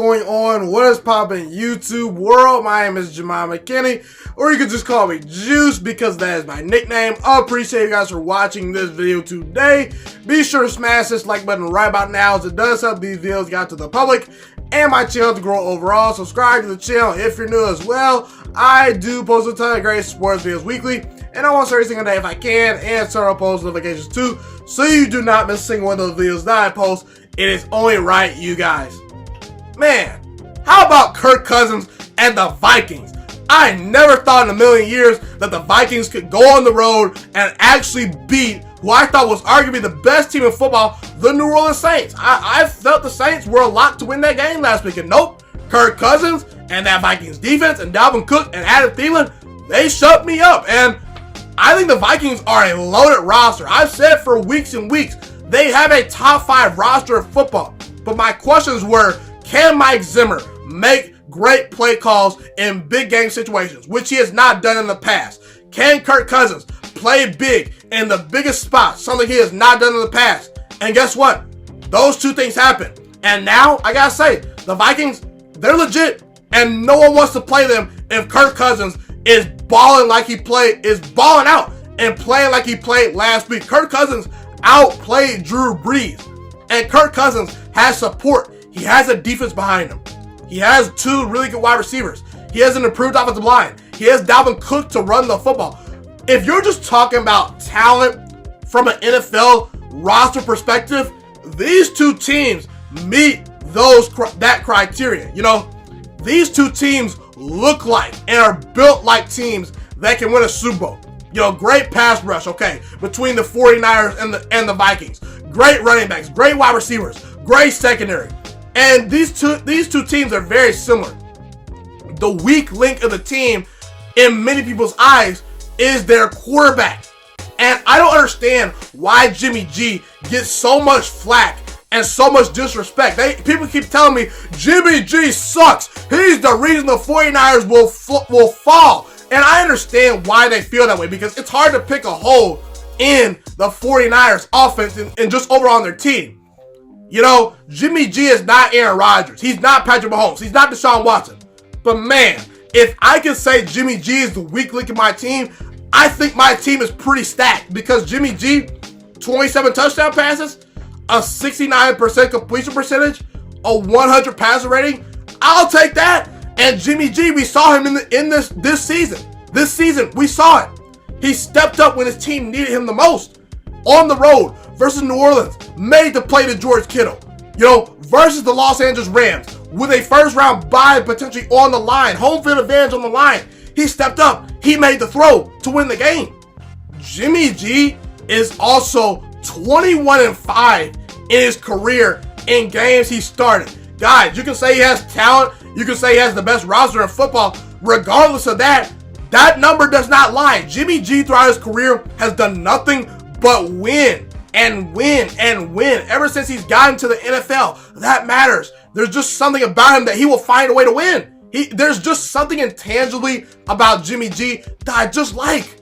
going on? What is poppin' YouTube world? My name is Ghiman Mckinney, or you can just call me Juice because that is my nickname. I appreciate you guys for watching this video today. Be sure to smash this like button right about now as it does help these videos get out to the public and my channel to grow overall. Subscribe to the channel if you're new as well. I do post a ton of great sports videos weekly, and I want to every single day if I can, and start post notifications too, so you do not miss a single one of those videos that I post. It is only right, you guys. Man, how about Kirk Cousins and the Vikings? I never thought in a million years that the Vikings could go on the road and actually beat who I thought was arguably the best team in football, the New Orleans Saints. I felt the Saints were a lock to win that game last week, and nope, Kirk Cousins and that Vikings defense and Dalvin Cook and Adam Thielen, they shut me up. And I think the Vikings are a loaded roster. I've said it for weeks and weeks. They have a top 5 roster of football. But my questions were, can Mike Zimmer make great play calls in big game situations, which he has not done in the past? Can Kirk Cousins play big in the biggest spots, something he has not done in the past? And guess what? Those two things happen. And now, I gotta say, the Vikings, they're legit, and no one wants to play them if Kirk Cousins is balling like he played, is balling out and playing like he played last week. Kirk Cousins outplayed Drew Brees, and Kirk Cousins has support. He has a defense behind him. He has 2 really good wide receivers. He has an improved offensive line. He has Dalvin Cook to run the football. If you're just talking about talent from an NFL roster perspective, these two teams meet that criteria. You know, these two teams look like and are built like teams that can win a Super Bowl. You know, great pass rush, okay, between the 49ers and the Vikings. Great running backs, great wide receivers, great secondary. And these two teams are very similar. The weak link of the team, in many people's eyes, is their quarterback. And I don't understand why Jimmy G gets so much flack and so much disrespect. People keep telling me, Jimmy G sucks. He's the reason the 49ers will fall. And I understand why they feel that way, because it's hard to pick a hole in the 49ers offense and just overall on their team. You know, Jimmy G is not Aaron Rodgers. He's not Patrick Mahomes. He's not Deshaun Watson. But man, if I can say Jimmy G is the weak link in my team, I think my team is pretty stacked, because Jimmy G, 27 touchdown passes, a 69% completion percentage, a 100 passer rating. I'll take that. And Jimmy G, we saw him in this season. This season, we saw it. He stepped up when his team needed him the most. On the road versus New Orleans, made the play to George Kittle. You know, versus the Los Angeles Rams, with a first round bye potentially on the line, home field advantage on the line. He stepped up. He made the throw to win the game. Jimmy G is also 21-5 in his career in games he started. Guys, you can say he has talent. You can say he has the best roster in football. Regardless of that, that number does not lie. Jimmy G throughout his career has done nothing but win and win and win. Ever since he's gotten to the NFL, that matters. There's just something about him that he will find a way to win. There's just something intangibly about Jimmy G that I just like.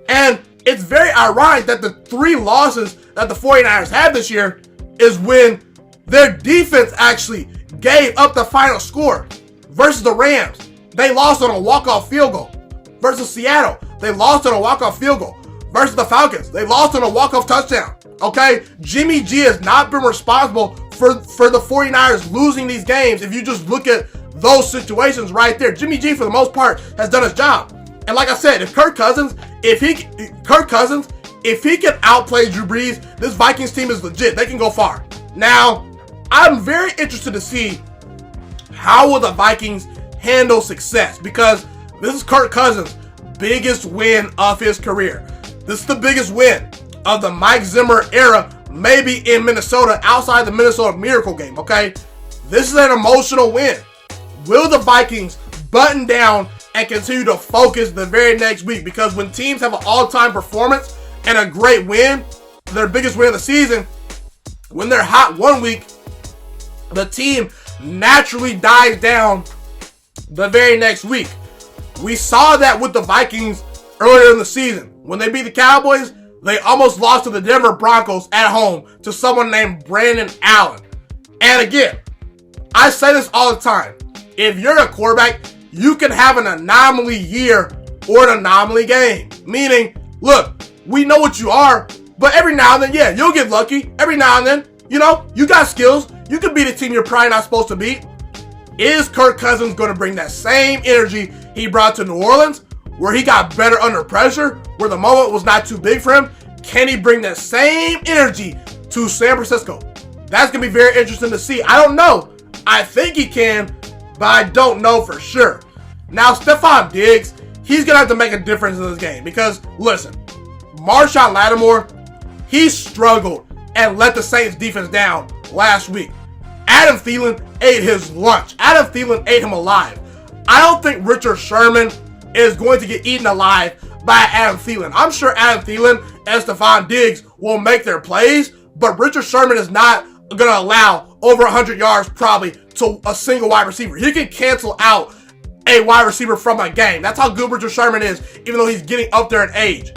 And it's very ironic that the 3 losses that the 49ers had this year is when their defense actually gave up the final score. Versus the Rams, they lost on a walk-off field goal. Versus Seattle, they lost on a walk-off field goal. Versus the Falcons, they lost on a walk-off touchdown. Okay, Jimmy G has not been responsible for the 49ers losing these games. If you just look at those situations right there, Jimmy G, for the most part, has done his job. And like I said, if Kirk Cousins, if he can outplay Drew Brees, this Vikings team is legit. They can go far. Now, I'm very interested to see how will the Vikings handle success, because this is Kirk Cousins' biggest win of his career. This is the biggest win of the Mike Zimmer era, maybe in Minnesota, outside the Minnesota Miracle game, okay? This is an emotional win. Will the Vikings button down and continue to focus the very next week? Because when teams have an all-time performance and a great win, their biggest win of the season, when they're hot one week, the team naturally dies down the very next week. We saw that with the Vikings earlier in the season. When they beat the Cowboys, they almost lost to the Denver Broncos at home to someone named Brandon Allen. And again, I say this all the time. If you're a quarterback, you can have an anomaly year or an anomaly game. Meaning, look, we know what you are, but every now and then, yeah, you'll get lucky. Every now and then, you know, you got skills. You can beat a team you're probably not supposed to beat. Is Kirk Cousins going to bring that same energy he brought to New Orleans, where he got better under pressure, where the moment was not too big for him? Can he bring that same energy to San Francisco? That's going to be very interesting to see. I don't know. I think he can, but I don't know for sure. Now, Stephon Diggs, he's going to have to make a difference in this game because, listen, Marshawn Lattimore, he struggled and let the Saints defense down last week. Adam Thielen ate his lunch. Adam Thielen ate him alive. I don't think Richard Sherman is going to get eaten alive by Adam Thielen. I'm sure Adam Thielen and Stephon Diggs will make their plays, but Richard Sherman is not going to allow over 100 yards probably to a single wide receiver. He can cancel out a wide receiver from a game. That's how good Richard Sherman is, even though he's getting up there in age.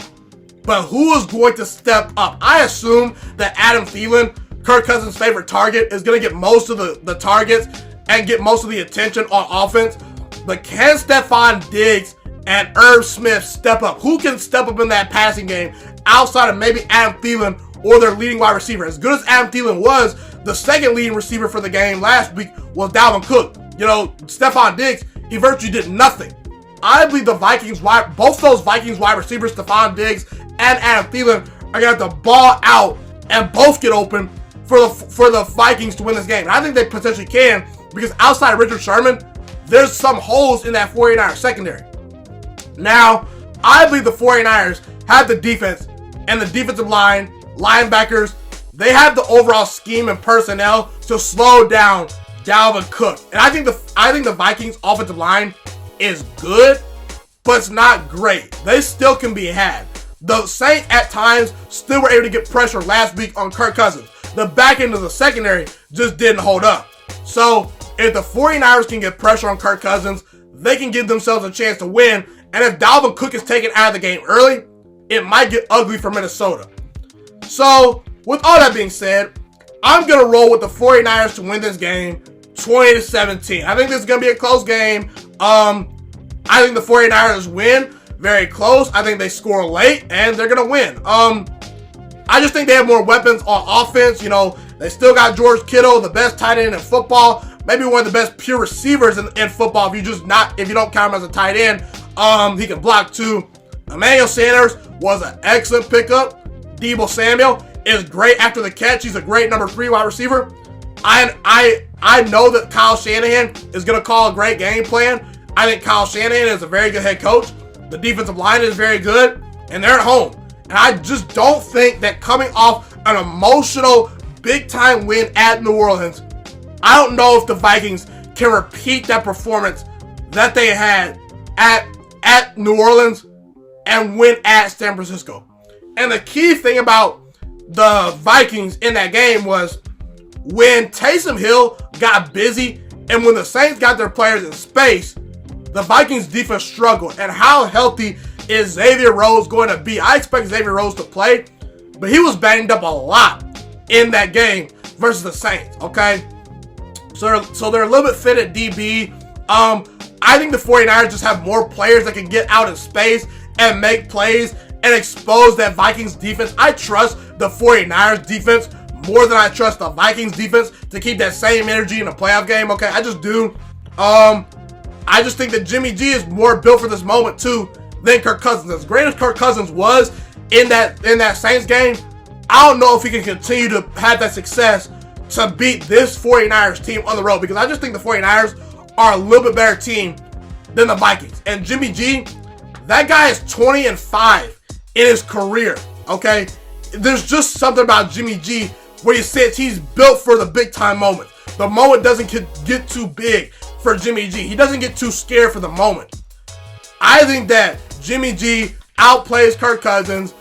But who is going to step up? I assume that Adam Thielen, Kirk Cousins' favorite target, is going to get most of the targets and get most of the attention on offense. But can Stephon Diggs and Irv Smith step up? Who can step up in that passing game outside of maybe Adam Thielen or their leading wide receiver? As good as Adam Thielen was, the second leading receiver for the game last week was Dalvin Cook. You know, Stephon Diggs, he virtually did nothing. I believe the Vikings, both those Vikings wide receivers, Stephon Diggs and Adam Thielen, are going to have to ball out and both get open for the Vikings to win this game. And I think they potentially can, because outside of Richard Sherman, there's some holes in that 49ers secondary. Now, I believe the 49ers have the defense and the defensive line, linebackers. They have the overall scheme and personnel to slow down Dalvin Cook. And I think the Vikings offensive line is good, but it's not great. They still can be had. The Saints at times still were able to get pressure last week on Kirk Cousins. The back end of the secondary just didn't hold up. So if the 49ers can get pressure on Kirk Cousins, they can give themselves a chance to win. And if Dalvin Cook is taken out of the game early, it might get ugly for Minnesota. So with all that being said, I'm going to roll with the 49ers to win this game 20-17. I think this is going to be a close game. I think the 49ers win very close. I think they score late and they're going to win. I just think they have more weapons on offense. You know, they still got George Kittle, the best tight end in football. Maybe one of the best pure receivers in football if you don't count him as a tight end. He can block too. Emmanuel Sanders was an excellent pickup. Deebo Samuel is great after the catch. He's a great number 3 wide receiver. I know that Kyle Shanahan is going to call a great game plan. I think Kyle Shanahan is a very good head coach. The defensive line is very good, and they're at home. And I just don't think that coming off an emotional, big-time win at New Orleans, I don't know if the Vikings can repeat that performance that they had at New Orleans and win at San Francisco. And the key thing about the Vikings in that game was when Taysom Hill got busy and when the Saints got their players in space, the Vikings defense struggled. And how healthy is Xavier Rhodes going to be? I expect Xavier Rhodes to play, but he was banged up a lot in that game versus the Saints, okay? So they're a little bit fit at DB. I think the 49ers just have more players that can get out in space and make plays and expose that Vikings defense. I trust the 49ers defense more than I trust the Vikings defense to keep that same energy in a playoff game, okay? I just do. I just think that Jimmy G is more built for this moment too than Kirk Cousins. As great as Kirk Cousins was in that Saints game, I don't know if he can continue to have that success to beat this 49ers team on the road, because I just think the 49ers are a little bit better team than the Vikings. And Jimmy G, that guy is 20-5 in his career, okay? There's just something about Jimmy G where he says he's built for the big time moment. The moment doesn't get too big for Jimmy G. He doesn't get too scared for the moment. I think that Jimmy G outplays Kirk Cousins.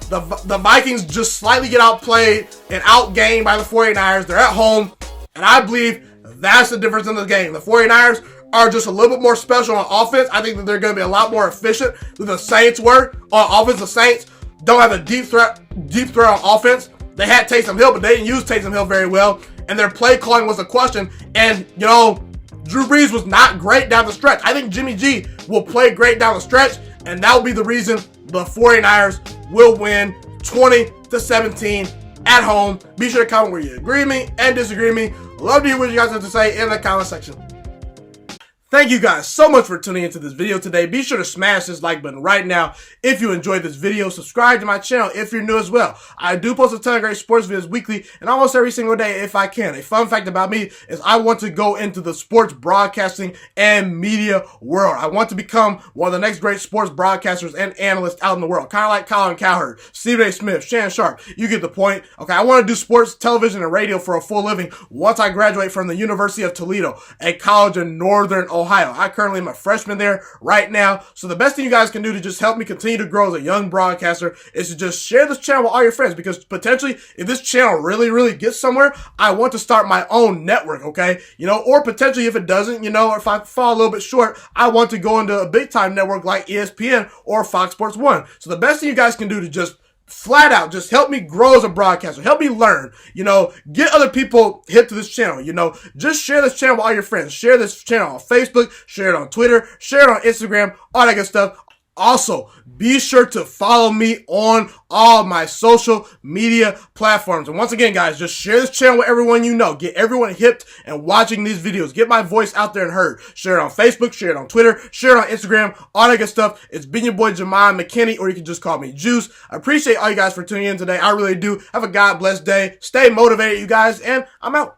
The Vikings just slightly get outplayed and outgained by the 49ers. They're at home, and I believe that's the difference in the game. The 49ers are just a little bit more special on offense. I think that they're going to be a lot more efficient than the Saints were on offense. The Saints don't have a deep threat on offense. They had Taysom Hill, but they didn't use Taysom Hill very well. and their play calling was a question. And, you know, Drew Brees was not great down the stretch. I think Jimmy G will play great down the stretch, and that will be the reason the 49ers will win 20-17 at home. Be sure to comment where you agree with me and disagree with me. Love to hear what you guys have to say in the comment section. Thank you guys so much for tuning into this video today. Be sure to smash this like button right now if you enjoyed this video. Subscribe to my channel if you're new as well. I do post a ton of great sports videos weekly and almost every single day if I can. A fun fact about me is I want to go into the sports broadcasting and media world. I want to become one of the next great sports broadcasters and analysts out in the world. Kind of like Colin Cowherd, Stephen A. Smith, Shannon Sharp. You get the point. Okay, I want to do sports, television, and radio for a full living once I graduate from the University of Toledo, a college in Northern Ohio. I currently am a freshman there right now. So the best thing you guys can do to just help me continue to grow as a young broadcaster is to just share this channel with all your friends, because potentially if this channel really gets somewhere, I want to start my own network, okay? You know, or potentially if it doesn't, you know, or if I fall a little bit short, I want to go into a big time network like ESPN or Fox Sports 1. So the best thing you guys can do to just flat out just help me grow as a broadcaster, help me learn, you know, get other people hip to this channel, you know, just share this channel with all your friends, share this channel on Facebook, share it on Twitter, share it on Instagram, all that good stuff. Also, be sure to follow me on all my social media platforms. And once again, guys, just share this channel with everyone you know. Get everyone hipped and watching these videos. Get my voice out there and heard. Share it on Facebook, share it on Twitter, share it on Instagram, all that good stuff. It's been your boy, Ghiman Mckinney, or you can just call me Juice. I appreciate all you guys for tuning in today. I really do. Have a God blessed day. Stay motivated, you guys, and I'm out.